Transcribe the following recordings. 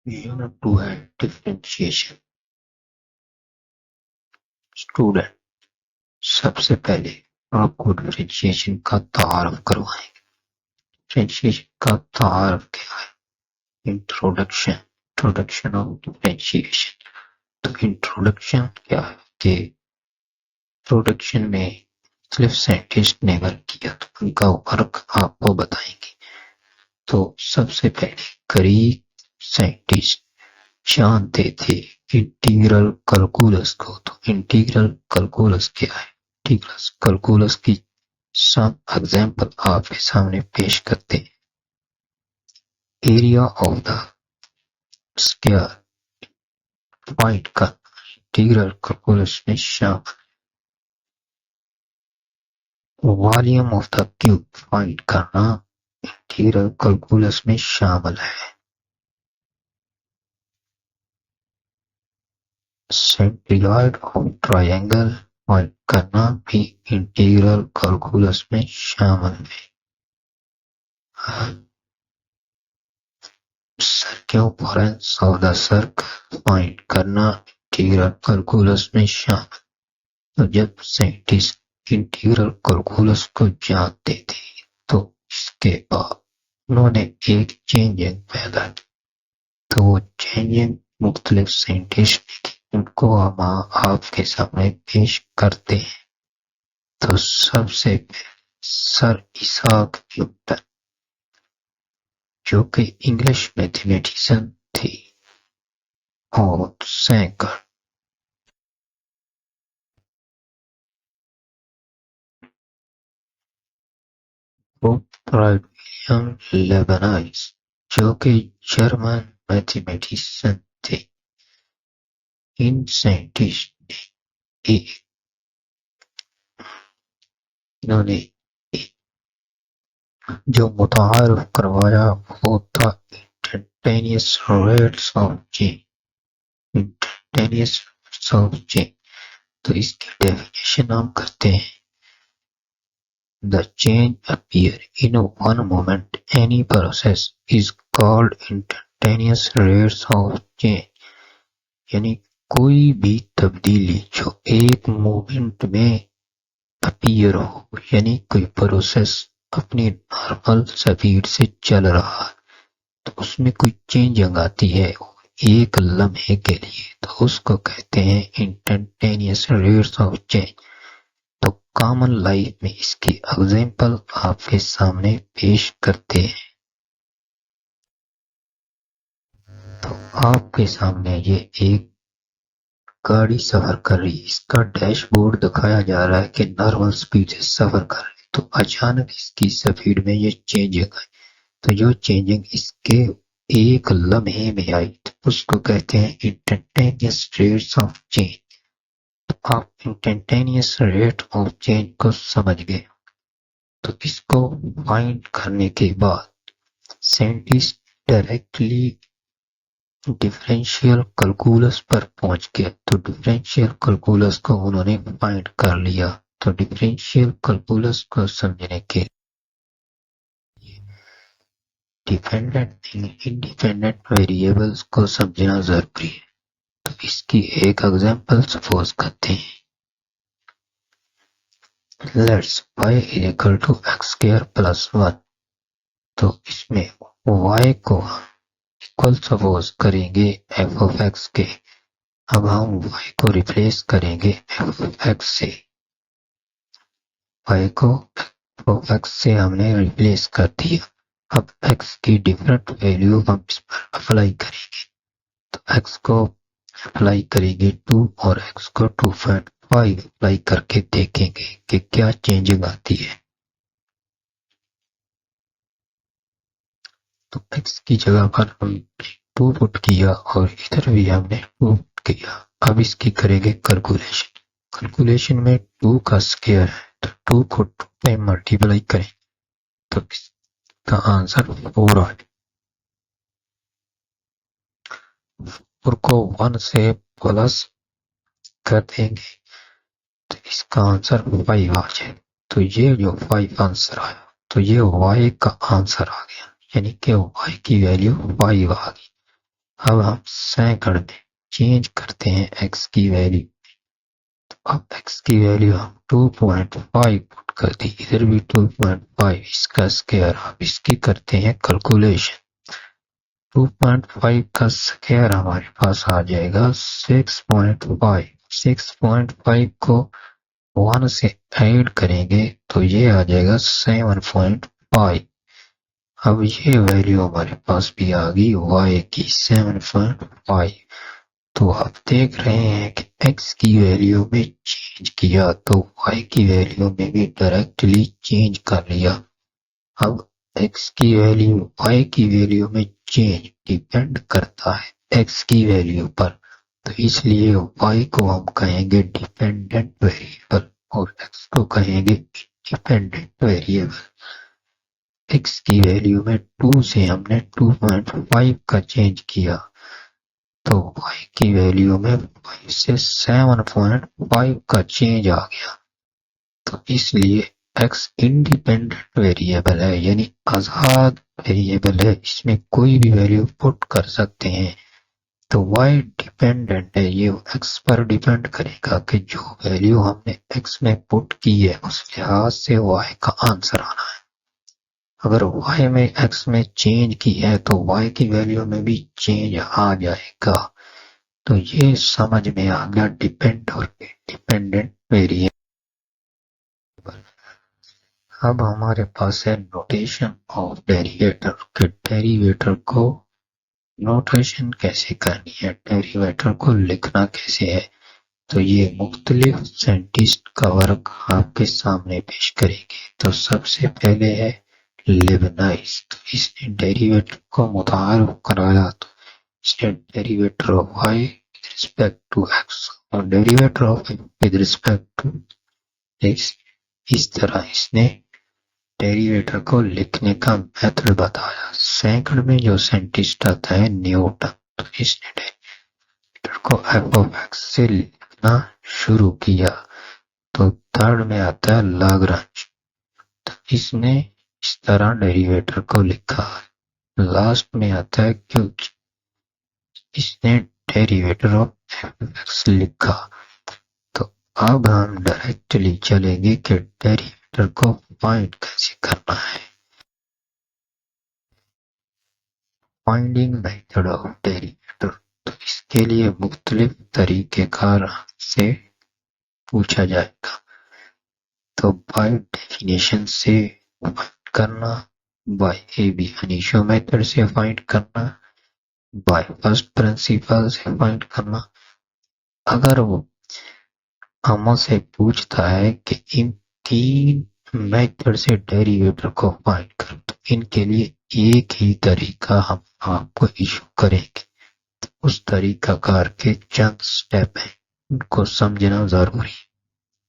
Unit 2 है differentiation. Student, सबसे पहले आपको डिफरेंशिएशन का तारुफ करवाएंगे। डिफरेंशिएशन का तारुफ क्या है? Introduction of differentiation. तो इंट्रोडक्शन क्या है कि इंट्रोडक्शन में मुख्तलिफ साइंटिस्ट ने वर्क किया, तो उनका वर्क आपको बताएंगे। तो सबसे पहले ग्रीक साइंटिस्ट जानते थे इंटीग्रल कैलकुलस को। तो इंटीग्रल कैलकुलस क्या है? इंटीग्रल कैलकुलस की सम एग्जांपल आपके सामने पेश करते हैं। Area of the sphere find करना इंटीग्रल कैलकुलस में शामिल। Volume of the cube find करना इंटीग्रल कैलकुलस में शामिल है। सेंट्रोइड ऑफ ट्रायंगल फाइंड करना भी इंटीग्रल कैलकुलस में शामिल है। Circumference of the circle find करना इंटीग्रल कैलकुलस में शामिल। तो जब साइंटिस्ट इंटीग्रल कैलकुलस को जानते थे, तो इसके बाद उन्होंने एक चेंजिंग पैदा की। तो वो चेंजिंग मुख्तलिफ साइंटिस्ट ने की, उनको हम आपके सामने पेश करते हैं। तो सबसे पहले सर इसाक न्यूटन, जो कि इंग्लिश मैथमेटिशियन थे और सैकड़ विलियम लेबनाइज, जो कि जर्मन मैथमेटिशियन थे। इन साइंटिस्ट ने इन्होंने जो मुतारिफ करवाया वो था instantaneous rates of change. Instantaneous rates of change, तो इसकी डेफिनेशन हम करते हैं। The change appear in one moment. Any process is called instantaneous rates of change. यानी कोई भी तब्दीली जो एक मोमेंट में अपीयर हो, यानी कोई प्रोसेस अपनी नॉर्मल स्पीड से चल रहा है, तो उसमें कोई चेंजिंग आती है एक लम्हे के लिए, तो उसको कहते हैं इंस्टेंटेनियस रेट्स ऑफ चेंज। तो कॉमन लाइफ में इसकी एग्जांपल आपके सामने पेश करते हैं। तो आपके सामने ये एक गाड़ी सफर कर रही है, इसका डैशबोर्ड दिखाया जा रहा है कि नॉर्मल स्पीड से सफर कर रही है। तो अचानक इसकी स्पीड में ये चेंजिंग आई, तो जो चेंजिंग इसके एक लम्हे में आई, तो उसको कहते हैं इंस्टेंटेनियस रेट्स ऑफ चेंज। आप इंस्टेंटेनियस रेट ऑफ चेंज को समझ गए। तो इसको फाइंड करने के बाद साइंटिस्ट डायरेक्टली डिफरेंशियल कैलकुलस पर पहुंच गए। तो डिफरेंशियल कैलकुलस को उन्होंने फाइंड कर लिया। तो डिफरेंशियल कैलकुलस को समझने के डिपेंडेंट इंडिपेंडेंट वेरिएबल्स को समझना जरूरी है। तो इसकी एक एग्जांपल सपोज करते हैं। Let's y is equal to x square plus 1। तो इसमें y को इक्वल सपोज करेंगे एफ ऑफ एक्स के। अब हम y को रिप्लेस करेंगे एफ ऑफ एक्स से। y को एफ ऑफ एक्स से हमने रिप्लेस कर दिया। अब x की डिफरेंट वैल्यू हम इस पर अप्लाई करेंगे। तो x को अप्लाई करेंगे 2 और x को 2.5 अप्लाई करके देखेंगे कि क्या चेंजिंग आती है। तो x की जगह पर हम 2 पुट किया और इधर भी हमने 2 पुट किया। अब इसकी करेंगे कैलकुलेशन। कैलकुलेशन में 2 का स्क्वायर है, तो 2 को 2 में मल्टीप्लाई करें तो इसका आंसर 4 आ जाए। 4 को 1 से प्लस कर देंगे तो इसका आंसर 5 आ जाए। तो ये जो 5 आंसर आया, तो ये y का आंसर आ गया, यानी कि y की वैल्यू 5 आ गई। अब हम सैकड़ में चेंज करते हैं x की वैल्यू। तो अब x की वैल्यू हम 2.5 पुट कर दी, इधर भी 2.5, इसका स्क्वायर। अब इसकी करते हैं कैलकुलेशन। 2.5 का स्क्वायर हमारे पास आ जाएगा 6.5। 6.5 को 1 से ऐड करेंगे तो ये आ जाएगा 7.5। अब ये वैल्यू हमारे पास भी आ गई y की 7.5। तो आप देख रहे हैं कि x की वैल्यू में चेंज किया तो y की वैल्यू में भी डायरेक्टली चेंज कर लिया। अब x की वैल्यू y की वैल्यू में चेंज डिपेंड करता है x की वैल्यू पर, तो इसलिए y को हम कहेंगे डिपेंडेंट वेरिएबल और x को कहेंगे इंडिपेंडेंट वेरिएबल। x की वैल्यू में 2 से हमने 2.5 का चेंज किया तो y की वैल्यू में 5 से 7.5 का चेंज आ गया। तो इसलिए x इंडिपेंडेंट वेरिएबल है, यानी आजाद वेरिएबल है, इसमें कोई भी वैल्यू पुट कर सकते हैं। तो y डिपेंडेंट है, ये x पर डिपेंड करेगा कि जो वैल्यू हमने x में पुट की है उस लिहाज से y का आंसर आना है। अगर y में x में चेंज की है तो y की वैल्यू में भी चेंज आ जाएगा। तो ये समझ में आ गया डिपेंड और इंडिपेंडेंट वेरिएबल। अब हमारे पास है नोटेशन ऑफ डेरिवेटर कि डेरिवेटर को नोटेशन कैसे करनी है, डेरिवेटर को लिखना कैसे है। तो ये मुख्तलिफ साइंटिस्ट का वर्क आपके सामने पेश करेंगे। तो सबसे पहले है लेबनाइज। तो इसने डेरिवेटर को मुतारिफ कराया। तो इसने derivative of y with respect to x और derivative of with respect to x, इस तरह इसने डेरिवेटर को लिखने का मेथड बताया। सेकंड में जो साइंटिस्ट आता है न्यूटन, तो इसने डेरिवेटर को f of x से लिखना शुरू किया। तो थर्ड में आता है लाग्रांज, तो इसने इस तरह डेरिवेटर को लिखा। लास्ट में आता है क्यूच, इसने डेरिवेटर ऑफ f(x) लिखा। तो अब हम डायरेक्टली चलेंगे कि डेरिवेटर को फाइंड कैसे करना है। फाइंडिंग मेथड ऑफ डेरिवेटर, तो इसके लिए मुख्तलिफ तरीकेकार से पूछा जाएगा। तो बाय डेफिनेशन से फाइंड करना, बाय एबी-इनिशियो मेथड से फाइंड करना, बाय फर्स्ट प्रिंसिपल से फाइंड करना। अगर वो हमसे पूछता है कि इन तीन मेथड से डेरिवेटर को फाइंड करो, तो इनके लिए एक ही तरीका हम आपको इशू करेंगे। तो उस तरीकाकार के चंद स्टेप हैं, उनको समझना जरूरी है।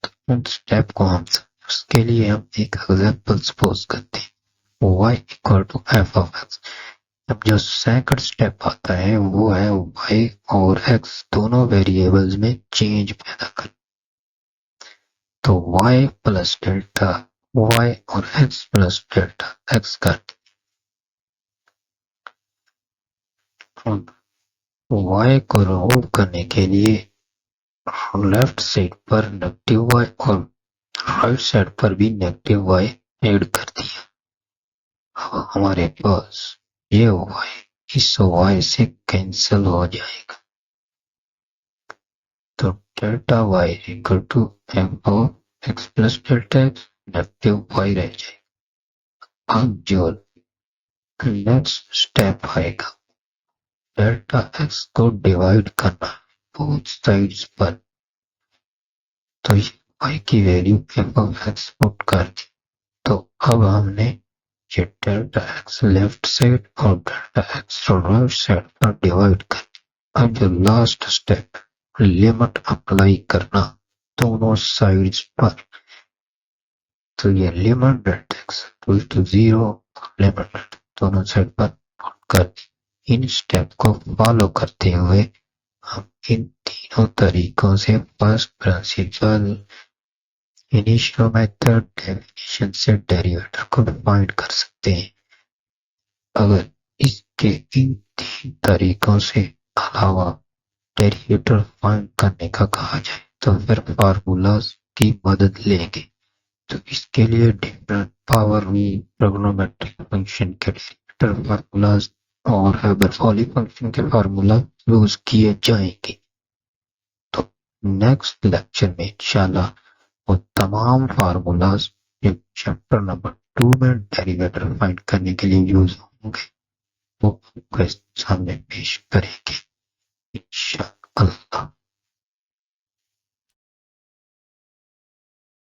तो उन स्टेप को हम उसके लिए हम एक एग्जांपल सपोज करते हैं, y equal to f of x। अब जो सेकंड स्टेप आता है वो है y और x दोनों वेरिएबल्स में चेंज पैदा कर। तो y प्लस डेल्टा y और x प्लस डेल्टा x कर y को रिमूव करने के लिए लेफ्ट साइड पर नेगेटिव y और राइट साइड पर भी नेगेटिव y ऐड कर दिया। अब हमारे पास ये y इस y से कैंसिल हो जाएगा। तो delta y equal to f of x plus delta x, negative y रह जाएगा। अब जो नेक्स्ट स्टेप आएगा, डेल्टा x को डिवाइड करना बोथ साइड्स पर। तो y की value f of x put कर दी। तो अब हमने ये डेल्टा x लेफ्ट साइड और डेल्टा x राइट साइड पर डिवाइड कर दी। अब जो लास्ट स्टेप, लिमिट अप्लाई करना दोनों साइड्स पर। तो ये limit delta x equal to 0 limit दोनों साइड पर पुट कर दी। इन स्टेप को फॉलो करते हुए हम इन तीनों तरीकों से first principle, initio method, definition से डेरिवेटर को फाइंड कर सकते हैं। अगर इसके इन तीन तरीकों से अलावा डेरिवेटिव फाइंड करने का कहा जाए तो फिर फार्मूलाज की मदद लेंगे। तो इसके लिए डिफरेंट पावर ट्रिग्नोमेट्रिक फंक्शन के डेरिवेटिव फार्मूलाज और हाइपरबोलिक फंक्शन के फार्मूला यूज किए जाएंगे। तो नेक्स्ट लेक्चर में इंशाल्लाह वो तमाम फार्मूलाज जो चैप्टर नंबर 2 में डेरिवेटिव फाइंड करने के लिए यूज होंगे वो आपके सामने पेश करेंगे इंशाल्लाह।